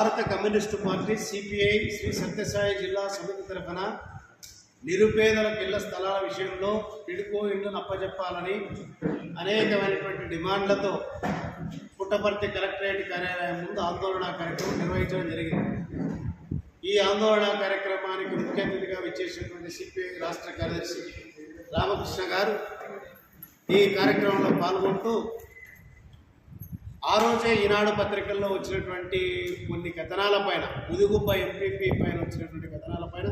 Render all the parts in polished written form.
భారత communist party CPI Shri Sathya Sai జిల్లా సమితి తరఫున నిరుపేదలకు ఇళ్ల స్థలాల విషయంలో పిడుకో ఇళ్లను అప్పచెప్పాలని అనేకమైనటువంటి డిమాండ్లతో పుట్టపర్తి కలెక్టరేట్ కార్యాలయం ముందు ఆందోళన కార్యక్రమం నిర్వహించడం జరిగింది. ఈ ఆందోళన కార్యక్రమానికి ముఖ్య అతిథిగా విచ్చేసినటువంటి సిపిఐ రాష్ట్ర కార్యదర్శి రామకృష్ణ గారు ఈ కార్యక్రమంలో పాల్గొంటూ ఆ రోజే ఈనాడు పత్రికల్లో వచ్చినటువంటి కొన్ని కథనాలపైన ముదిగుబ్బ ఎంపీపీ పైన వచ్చినటువంటి కథనాలపైన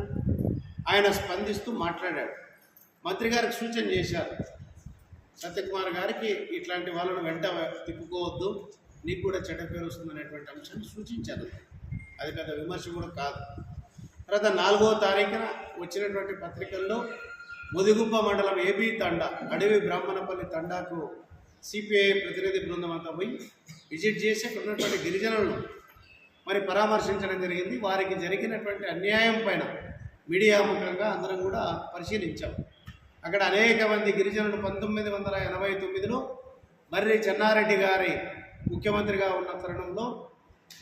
ఆయన స్పందిస్తూ మాట్లాడాడు. మంత్రి గారికి సూచన చేశారు, సత్యకుమార్ గారికి ఇట్లాంటి వాళ్ళను వెంట తిప్పుకోవద్దు, నీకు కూడా చెడ్డ పేరు వస్తుందనేటువంటి అంశాన్ని సూచించారు. అది పెద్ద విమర్శ కూడా కాదు. తర్వాత 4వ తారీఖున వచ్చినటువంటి పత్రికల్లో ముదిగుబ్బ మండలం ఏబీ తండా అడవి బ్రాహ్మణపల్లి తండాకు సిపిఐ ప్రతినిధి బృందం అంతా పోయి విజిట్ చేసి అక్కడ ఉన్నటువంటి గిరిజనులను మరి పరామర్శించడం జరిగింది. వారికి జరిగినటువంటి అన్యాయం పైన మీడియా ముఖంగా అందరం కూడా పరిశీలించాం. అక్కడ అనేక మంది గిరిజనులు 1989లో మర్రి చెన్నారెడ్డి గారి ముఖ్యమంత్రిగా ఉన్న తరుణంలో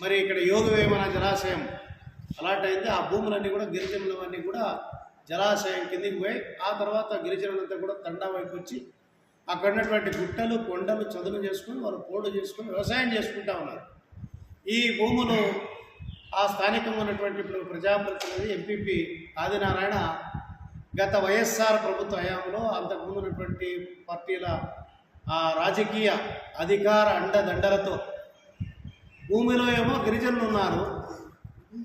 మరి ఇక్కడ యోగవేమన జలాశయం అలాట్ అయింది. ఆ భూములన్నీ కూడా గిరిజనులవన్నీ కూడా జలాశయం కిందికి పోయి ఆ తర్వాత గిరిజనులంతా కూడా తండా వైపు వచ్చి అక్కడ ఉన్నటువంటి గుట్టలు కొండలు చదును చేసుకొని వాళ్ళు పోడు చేసుకొని వ్యవసాయం చేసుకుంటా ఉన్నారు. ఈ భూములు ఆ స్థానికంగా ఉన్నటువంటి ఇప్పుడు ప్రజాప్రతినిధి ఎంపీపీ ఆదినారాయణ గత వైఎస్ఆర్ ప్రభుత్వ హయాంలో అంతకుముందు ఉన్నటువంటి పార్టీల రాజకీయ అధికార అండదండలతో భూమిలో ఏమో గిరిజనులు ఉన్నారు.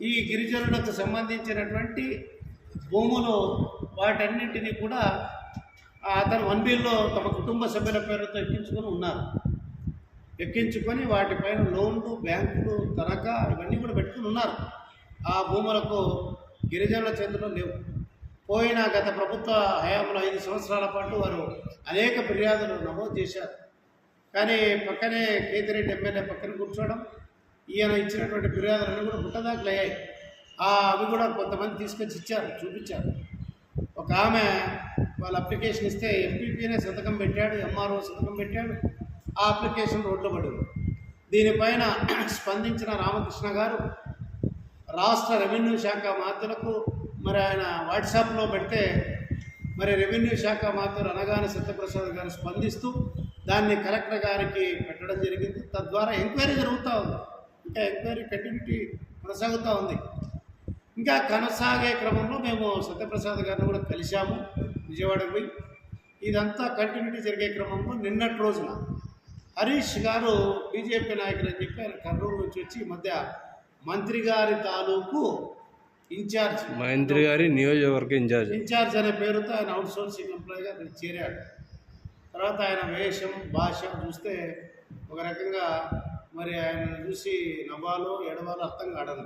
ఈ గిరిజనులకు సంబంధించినటువంటి భూములు వాటన్నింటినీ కూడా అతను 1బిల్లో తమ కుటుంబ సభ్యుల పేరుతో ఎక్కించుకొని వాటిపైన లోన్లు, బ్యాంకులు, తనఖా ఇవన్నీ కూడా పెట్టుకుని ఉన్నారు. ఆ భూములకు గిరిజనుల చేతిలో లేవు. పోయిన గత ప్రభుత్వ హయాంలో 5 సంవత్సరాల పాటు వారు అనేక ఫిర్యాదులు నమోదు చేశారు. కానీ పక్కనే కేతిరెడ్డి ఎమ్మెల్యే పక్కన కూర్చోవడం, ఈయన ఇచ్చినటువంటి ఫిర్యాదులన్నీ కూడా గుట్టదాఖలు అయ్యాయి. అవి కూడా కొంతమంది తీసుకొచ్చి చూపించారు. ఒక ఆమె వాళ్ళ అప్లికేషన్ ఇస్తే ఎంపీపీనే సంతకం పెట్టాడు, ఎంఆర్ఓ సంతకం పెట్టాడు, ఆ అప్లికేషన్ రోడ్లో పడింది. దీనిపైన స్పందించిన రామకృష్ణ గారు రాష్ట్ర రెవెన్యూ శాఖ మంత్రులకు మరి ఆయన వాట్సాప్లో పెడితే మరి రెవెన్యూ శాఖ మంత్రులు అనగానే సత్యప్రసాద్ గారు స్పందిస్తూ దాన్ని కలెక్టర్ గారికి పెట్టడం జరిగింది. తద్వారా ఎంక్వైరీ జరుగుతూ ఉంది. ఇంకా ఎంక్వైరీ కంటిన్యూటీ కొనసాగుతూ ఉంది. ఇంకా కొనసాగే క్రమంలో మేము సత్యప్రసాద్ గారిని కూడా కలిశాము విజయవాడకు పోయి. ఇదంతా కంటిన్యూటీ జరిగే క్రమంలో నిన్నటి రోజున హరీష్ గారు బీజేపీ నాయకులు అని చెప్పి ఆయన కర్నూలు నుంచి వచ్చి ఈ మధ్య మంత్రి గారి తాలూకు ఇన్ఛార్జ్, మంత్రి గారి నియోజకవర్గ ఇన్ఛార్జ్ అనే పేరుతో ఆయన అవుట్ సోర్సింగ్ ఎంప్లాయీగా అక్కడ చేరాడు. తర్వాత ఆయన వేషం భాష చూస్తే ఒక రకంగా మరి ఆయన చూసి నవ్వాలో ఏడవాలో అర్థం కావడం.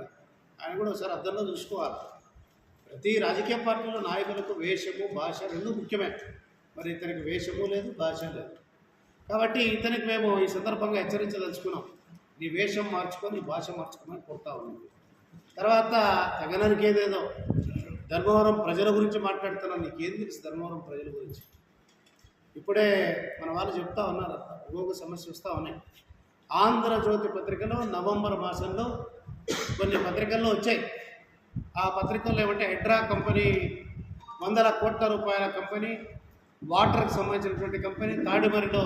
ఆయన కూడా ఒకసారి అర్థంలో చూసుకోవాలి. ప్రతి రాజకీయ పార్టీలో నాయకులకు వేషము భాష రెండు ముఖ్యమే. మరి ఇతనికి వేషము లేదు, భాష లేదు. కాబట్టి ఇతనికి మేము ఈ సందర్భంగా హెచ్చరించదలుచుకున్నాం, నీ వేషం మార్చుకొని భాష మార్చుకోమని కోరుతా ఉన్నాం. తర్వాత తగననికి ఏదేదో ధర్మవరం ప్రజల గురించి మాట్లాడుతున్నాం. నీకేం తెలుసు ధర్మవరం ప్రజల గురించి? ఇప్పుడే మన వాళ్ళు చెప్తా ఉన్నారు, ఇంకొక సమస్య వస్తూ ఉన్నాయి. ఆంధ్రజ్యోతి పత్రికలో నవంబర్ మాసంలో కొన్ని పత్రికల్లో వచ్చాయి. ఆ పత్రికల్లో ఏమంటే హెడ్రా కంపెనీ 100 కోట్ల రూపాయల కంపెనీ, వాటర్కి సంబంధించినటువంటి కంపెనీ తాడిమరిలో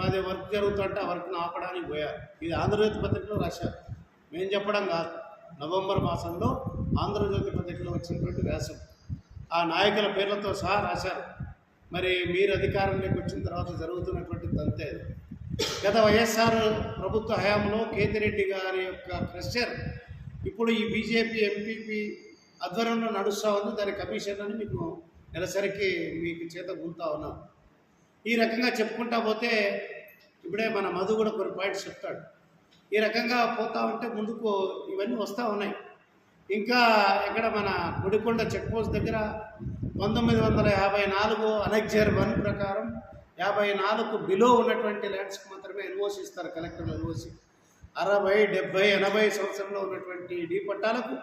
అది వర్క్ జరుగుతుంటే ఆ వర్క్ను ఆపడానికి పోయారు. ఇది ఆంధ్రజ్యోతి పత్రికలో రాశారు, మేము చెప్పడం కాదు. నవంబర్ మాసంలో ఆంధ్రజ్యోతి పత్రికలో వచ్చినటువంటి వ్యాసం ఆ నాయకుల పేర్లతో సహా రాశారు. మరి మీరు అధికారంలోకి వచ్చిన తర్వాత జరుగుతున్నటువంటి తంతే. గత వైఎస్ఆర్ ప్రభుత్వ హయాంలో కేతిరెడ్డి గారి యొక్క క్రషర్ ఇప్పుడు ఈ బీజేపీ ఎంపీపీ ఆధ్వర్యంలో నడుస్తూ ఉంది. దాని కమిషన్ అని మీకు నెలసరికి మీకు చేత గుంతా ఉన్నాం. ఈ రకంగా చెప్పుకుంటా పోతే ఇప్పుడే మన మధు కూడా కొన్ని పాయింట్స్ చెప్తాడు. ఈ రకంగా పోతూ ఉంటే ముందుకు ఇవన్నీ వస్తూ ఉన్నాయి. ఇంకా ఇక్కడ మన గుడికొండ చెక్ పోస్ట్ దగ్గర 1954 అనెక్జర్ 1 ప్రకారం 54 బిలో ఉన్నటువంటి ల్యాండ్స్కి మాత్రమే ఎన్ఓసి ఇస్తారు కలెక్టర్లు. ఎన్ఓసి 60, 70, 80 సంవత్సరంలో ఉన్నటువంటి డీ పట్టాలకు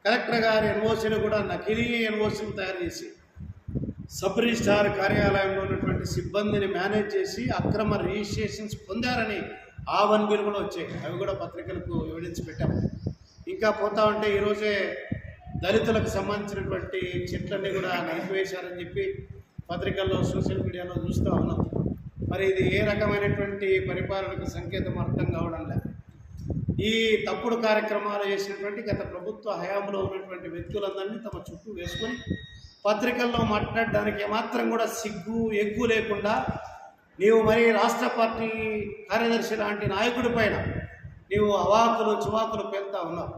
కలెక్టర్ గారి ఎన్ఓసీని కూడా నకిలీ ఎన్ఓసీని తయారు చేసి సబ్ రిజిస్ట్రార్ కార్యాలయంలో ఉన్నటువంటి సిబ్బందిని మేనేజ్ చేసి అక్రమ రిజిస్ట్రేషన్స్ పొందారని ఆ 1 బిల్ కూడా వచ్చాయి. అవి కూడా పత్రికలకు ఎవిడెన్స్ పెట్టాము. ఇంకా పోతా ఉంటే ఈరోజే దళితులకు సంబంధించినటువంటి చెట్లన్నీ కూడా నరికివేశారని చెప్పి పత్రికల్లో సోషల్ మీడియాలో చూస్తూ ఉన్నాం. మరి ఇది ఏ రకమైనటువంటి పరిపాలనకు సంకేతం అర్థం కావడం లేదు. ఈ తప్పుడు కార్యక్రమాలు చేసినటువంటి గత ప్రభుత్వ హయాంలో ఉన్నటువంటి వ్యక్తులందరినీ తమ చుట్టూ వేసుకొని పత్రికల్లో మాట్లాడడానికి ఏమాత్రం కూడా సిగ్గు ఎగ్గు లేకుండా నీవు మరి రాష్ట్ర పార్టీ కార్యదర్శి లాంటి నాయకుడి పైన నీవు అవాకులు చువాకులు పెళ్తా ఉన్నావు.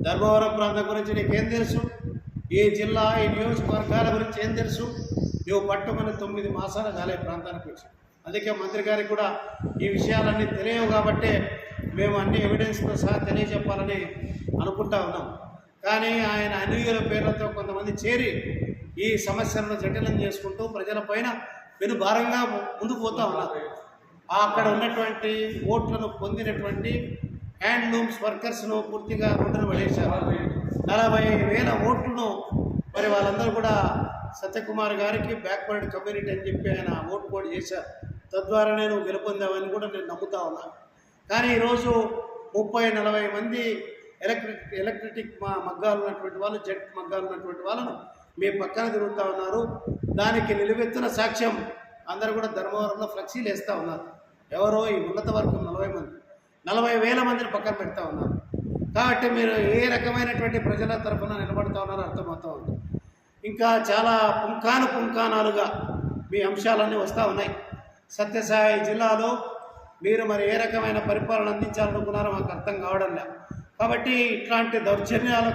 ధర్మవరం ప్రాంతం గురించి నీకేం తెలుసు? ఈ జిల్లా ఈ నియోజకవర్గాల గురించి ఏం తెలుసు? నువ్వు పట్టుమని 9 మాసాలు కాలే ప్రాంతానికి వచ్చి. అందుకే మంత్రి గారికి కూడా ఈ విషయాలన్నీ తెలియవు కాబట్టే మేము అన్ని ఎవిడెన్స్తో సహా తెలియజెప్పాలని అనుకుంటా ఉన్నాం. కానీ ఆయన అనుయుల పేర్లతో కొంతమంది చేరి ఈ సమస్యలను జటిలం చేసుకుంటూ ప్రజలపైన భారంగా ముందుకు పోతూ ఉన్నారు. అక్కడ ఉన్నటువంటి ఓట్లను పొందినటువంటి హ్యాండ్లూమ్స్ వర్కర్స్ను పూర్తిగా రోడ్డును పడేశారు. 40,000 ఓట్లను మరి వాళ్ళందరూ కూడా సత్యకుమార్ గారికి బ్యాక్వర్డ్ కమ్యూనిటీ అని చెప్పి ఆయన ఓటు పోటీ చేశారు. తద్వారా నేను గెలుపొందామని కూడా నేను నమ్ముతా ఉన్నాను. కానీ ఈరోజు 30-40 మంది ఎలక్ట్రిక్ మగ్గాలు ఉన్నటువంటి వాళ్ళు, జెట్ మగ్గాలు ఉన్నటువంటి వాళ్ళను మీ పక్కన తిరుగుతూ ఉన్నారు. దానికి నిలువెత్తున సాక్ష్యం అందరూ కూడా ధర్మవరంలో ఫ్లెక్సీలు వేస్తూ ఉన్నారు. ఎవరో ఈ ఉన్నత వర్గం 40,000 మందిని పక్కన పెడతా ఉన్నారు. కాబట్టి మీరు ఏ రకమైనటువంటి ప్రజల తరఫున నిలబడతా ఉన్నారో అర్థమవుతూ ఉంది. ఇంకా చాలా పుంఖానుగా మీ అంశాలన్నీ వస్తూ ఉన్నాయి. సత్యసాయి జిల్లాలో మీరు మరి ఏ రకమైన పరిపాలన అందించాలనుకున్నారో మాకు అర్థం కావడం లేదు. కాబట్టి ఇట్లాంటి దౌర్జన్యాలు